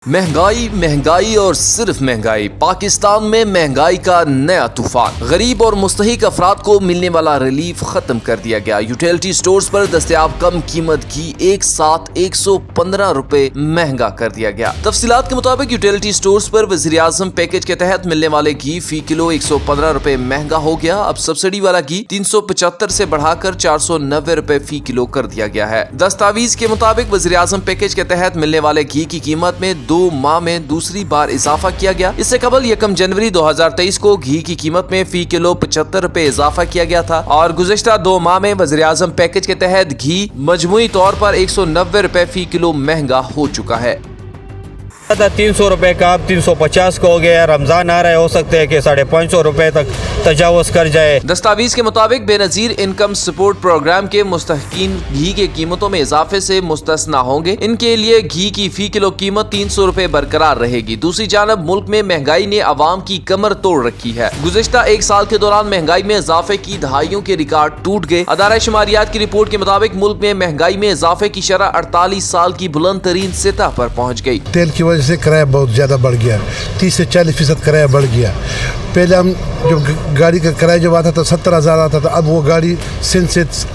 महंगाई महंगाई और सिर्फ महंगाई। पाकिस्तान में महंगाई का नया तूफान। गरीब और मुस्तहिक अफराद को मिलने वाला रिलीफ खत्म कर दिया गया। यूटिलिटी स्टोर्स पर दस्तयाब कम कीमत घी एक साथ 115 रुपए महंगा कर दिया गया। तफसीलात के मुताबिक यूटिलिटी स्टोर्स पर वज़ीर-ए-आज़म पैकेज के तहत मिलने वाले घी फी किलो 115 रुपए महंगा हो गया। अब सब्सिडी वाला घी 375 से बढ़ाकर 490 रुपए फी किलो कर दिया गया है। दस्तावेज के मुताबिक वज़ीर-ए-आज़म पैकेज के तहत मिलने वाले घी की कीमत में 2 माह में दूसरी बार इजाफा किया गया। इससे कबल 1 जनवरी 2023 को घी की कीमत में फी किलो 75 रुपए इजाफा किया गया था और गुज़िश्ता 2 माह में वज़ीर-ए-आज़म पैकेज के तहत घी मजमूई तौर पर 190 रुपए फी किलो महंगा हो चुका है। 300 रुपए का अब 350 का हो गया। रमजान आ रहा है, हो सकते हैं कि 550 रुपए तक तजावुज कर जाए। दस्तावेज के मुताबिक बेनजीर इनकम सपोर्ट प्रोग्राम के मुस्तहिकीन घी के कीमतों में इजाफे से मुस्तस्ना होंगे। इनके लिए घी की फी किलो कीमत 300 रुपए बरकरार रहेगी। दूसरी जानब मुल्क में महंगाई ने अवाम की कमर तोड़ रखी है। गुज़िश्ता 1 साल के दौरान महंगाई में इजाफे की दहाइयों के रिकॉर्ड टूट गए। अदारा शुमारियात की रिपोर्ट के मुताबिक मुल्क में महंगाई में इजाफे की शरह 48 साल की बुलंद तरीन सतह पर पहुँच गयी। तेल की वजह से किराया बहुत ज्यादा बढ़ गया, 30 से 40% किराया बढ़ गया। पहले हम जो गाड़ी का किराया जब आता था 70,000 आता था, अब वो गाड़ी से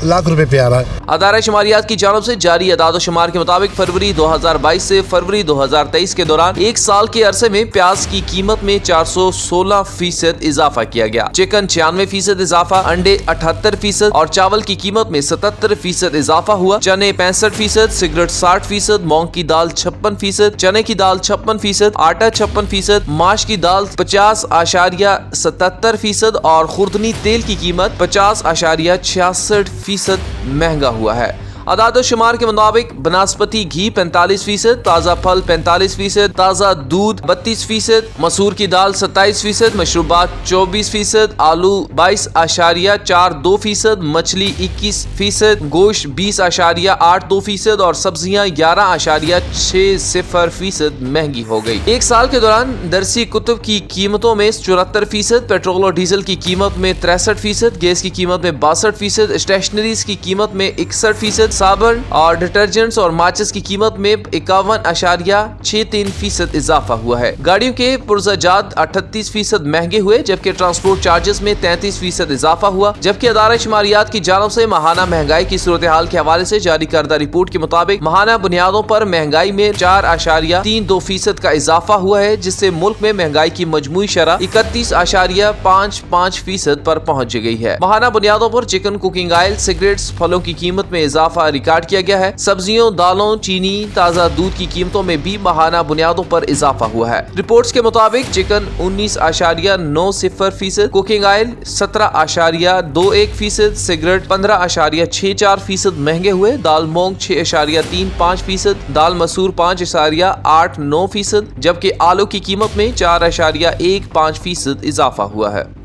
लाख रुपए पे आ रहा है। अदारा शुमारियात की जानब से जारी अदाद शुमार के मुताबिक फरवरी 2022 से फरवरी 2023 के दौरान 1 साल के अरसे में प्याज की कीमत में 416% इजाफा किया गया। चिकन 96% इजाफा, अंडे 78% और चावल की कीमत में 77% इजाफा हुआ। चने 65%, सिगरेट 60%, मूंग की दाल 56%, चने की दाल 56%, आटा 56%, माश की दाल 50.77% और खुर्दनी तेल की कीमत 50.66% महंगा हुआ है। अदाद शुमार के मुताबिक बनास्पति घी 45%, ताज़ा फल 45%, ताज़ा दूध 32%, मसूर की दाल 27%, मशरूबात 24%, आलू 22.42%, मछली 21%, गोश्त 20.82% और सब्जियां 11.60% महंगी हो गई। 1 साल के दौरान दरसी कुतुब की कीमतों में 74%, पेट्रोल और डीजल की कीमत में 63%, गैस की कीमत में 62%, स्टेशनरीज की कीमत में 61%, साबुन और डिटर्जेंट्स और माचिस की कीमत में 51.63% इजाफा हुआ है। गाड़ियों के पुर्जाजात 38% महंगे हुए, जबकि ट्रांसपोर्ट चार्जेस में 33% इजाफा हुआ। जबकि अदारा शुमारियात की जानब से माहाना महंगाई की सूरत हाल के हवाले से जारी करदा रिपोर्ट के मुताबिक माहाना बुनियादों पर महंगाई में 4.32% का इजाफा हुआ है, जिससे मुल्क में महंगाई की मजमूई शरह 31.55% पर पहुँच गई है। माहाना बुनियादों पर चिकन, कुकिंग ऑयल, सिगरेट्स, फलों की कीमत में इजाफा रिकॉर्ड किया गया है। सब्जियों, दालों, चीनी, ताज़ा दूध की कीमतों में भी माहाना बुनियादों पर इजाफा हुआ है। रिपोर्ट्स के मुताबिक चिकन 19.90%, कुकिंग ऑयल 17.21%, सिगरेट 15.64% महंगे हुए। दाल मूंग 6.35%, दाल मसूर 5.89%, जबकि आलू की कीमत में 4.15% इजाफा हुआ है।